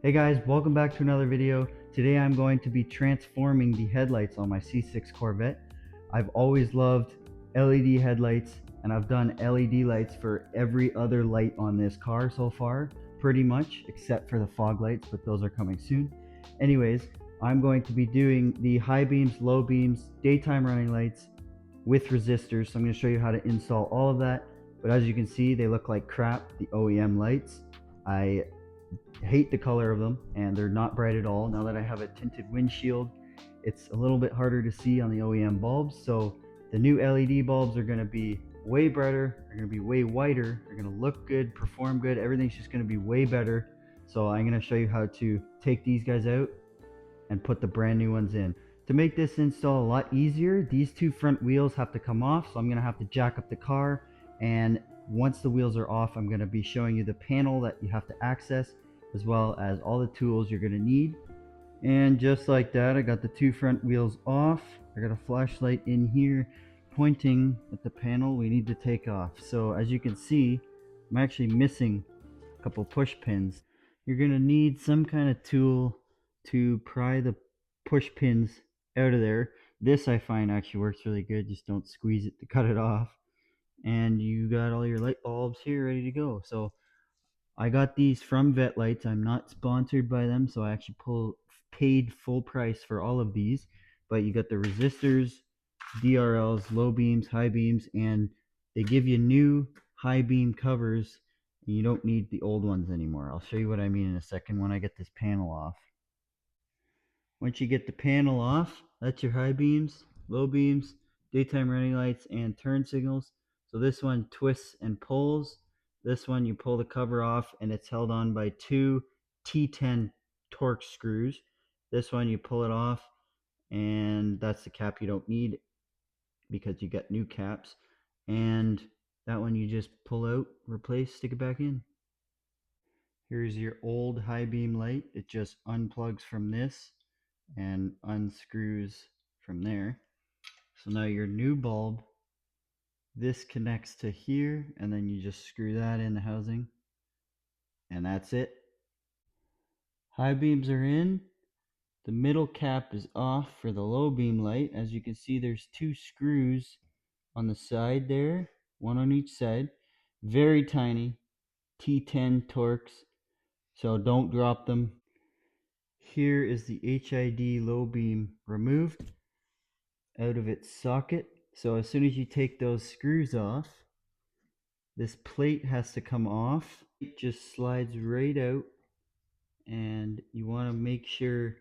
Hey guys, welcome back to another video. Today I'm going to be transforming the headlights on my C6 Corvette. I've always loved LED headlights, and I've done LED lights for every other light on this car so far, pretty much, except for the fog lights, but those are coming soon. Anyways, I'm going to be doing the high beams, low beams, daytime running lights with resistors. So I'm going to show you how to install all of that. But as you can see, they look like crap, the OEM lights. I hate the color of them, and they're not bright at all. Now that I have a tinted windshield, it's a little bit harder to see on the OEM bulbs. So the new LED bulbs are going to be way brighter, they're going to be way whiter, they're going to look good, perform good, everything's just going to be way better. So I'm going to show you how to take these guys out and put the brand new ones in. To make this install a lot easier, these two front wheels have to come off, so I'm going to have to jack up the car, and once the wheels are off, I'm going to be showing you the panel that you have to access, as well as all the tools you're going to need. And just like that, I got the two front wheels off. I got a flashlight in here pointing at the panel we need to take off. So as you can see, I'm actually missing a couple push pins. You're going to need some kind of tool to pry the push pins out of there. This I find actually works really good. Just don't squeeze it to cut it off. And you got all your light bulbs here ready to go. So I got these from Vet Lights. I'm not sponsored by them, so I actually paid full price for all of these. But you got the resistors, DRLs, low beams, high beams, and they give you new high beam covers, and you don't need the old ones anymore. I'll show you what I mean in a second when I get this panel off. Once you get the panel off, that's your high beams, low beams, daytime running lights, and turn signals. So this one twists and pulls. This one you pull the cover off and it's held on by two T10 Torx screws. This one you pull it off and that's the cap you don't need because you got new caps. And that one you just pull out, replace, stick it back in. Here's your old high beam light. It just unplugs from this and unscrews from there. So now your new bulb, this connects to here, and then you just screw that in the housing, and that's it. High beams are in. The middle cap is off for the low beam light. As you can see, there's two screws on the side there, one on each side. Very tiny, T10 Torx, so don't drop them. Here is the HID low beam removed out of its socket. So as soon as you take those screws off, this plate has to come off. It just slides right out, and you want to make sure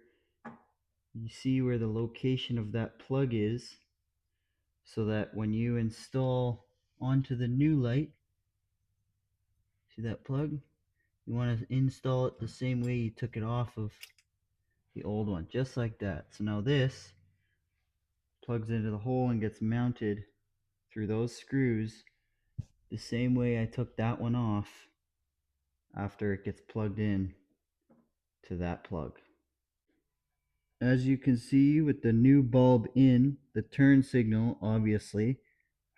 you see where the location of that plug is, so that when you install onto the new light, see that plug? You want to install it the same way you took it off of the old one, just like that. So now this plugs into the hole and gets mounted through those screws the same way I took that one off after it gets plugged in to that plug. As you can see with the new bulb in, the turn signal obviously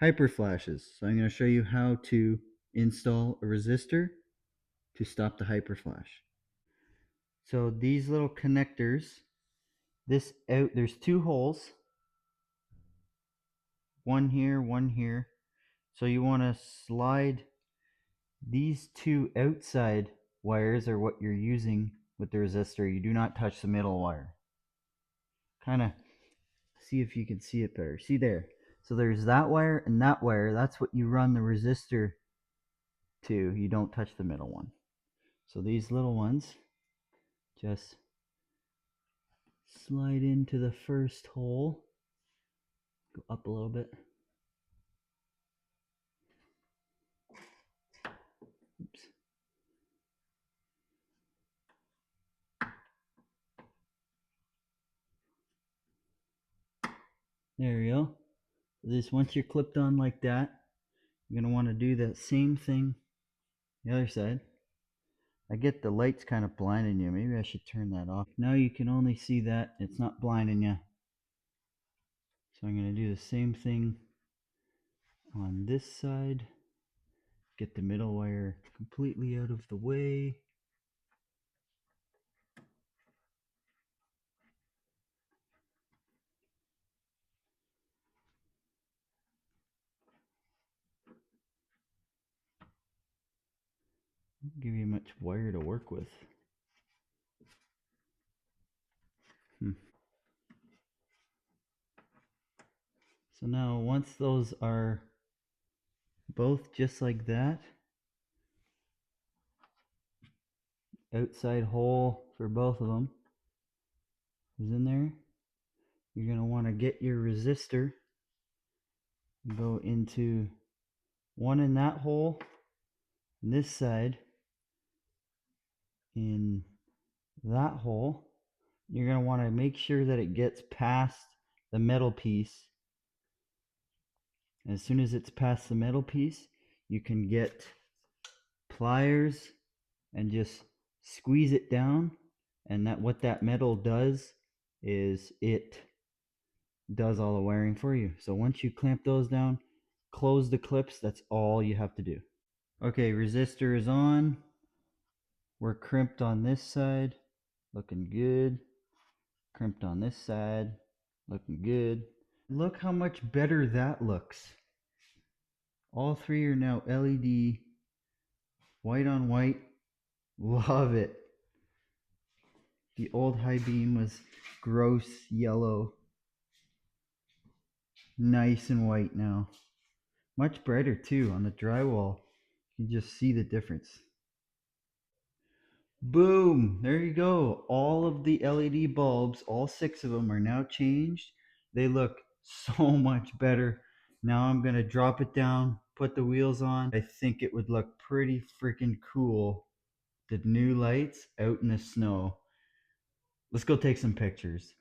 hyper flashes. So I'm going to show you how to install a resistor to stop the hyper flash. So these little connectors, there's two holes, one here, one here. So you want to slide these two outside wires are what you're using with the resistor. You do not touch the middle wire. Kind of see if you can see it better. See there. So there's that wire and that wire. That's what you run the resistor to. You don't touch the middle one. So these little ones just slide into the first hole. Go up a little bit. Oops. There you go. This once you're clipped on like that, you're going to want to do that same thing the other side. I get the lights kind of blinding you. Maybe I should turn that off. Now you can only see that. It's not blinding you. So I'm going to do the same thing on this side. Get the middle wire completely out of the way. Give you much wire to work with. So now once those are both just like that, outside hole for both of them is in there, you're going to want to get your resistor, go into one in that hole, and this side in that hole. You're going to want to make sure that it gets past the metal piece. As soon as it's past the metal piece, you can get pliers and just squeeze it down, and that what that metal does is it does all the wiring for you. So once you clamp those down, close the clips. That's all you have to do. Okay, resistor is on. We're crimped on this side, looking good. Crimped on this side, looking good. Look how much better that looks. All three are now LED, white on white. Love it. The old high beam was gross yellow. Nice and white now. Much brighter too on the drywall. You can just see the difference. Boom! There you go. All of the LED bulbs, all 6 of them, are now changed. They look so much better. Now I'm going to drop it down, put the wheels on. I think it would look pretty freaking cool. The new lights out in the snow. Let's go take some pictures.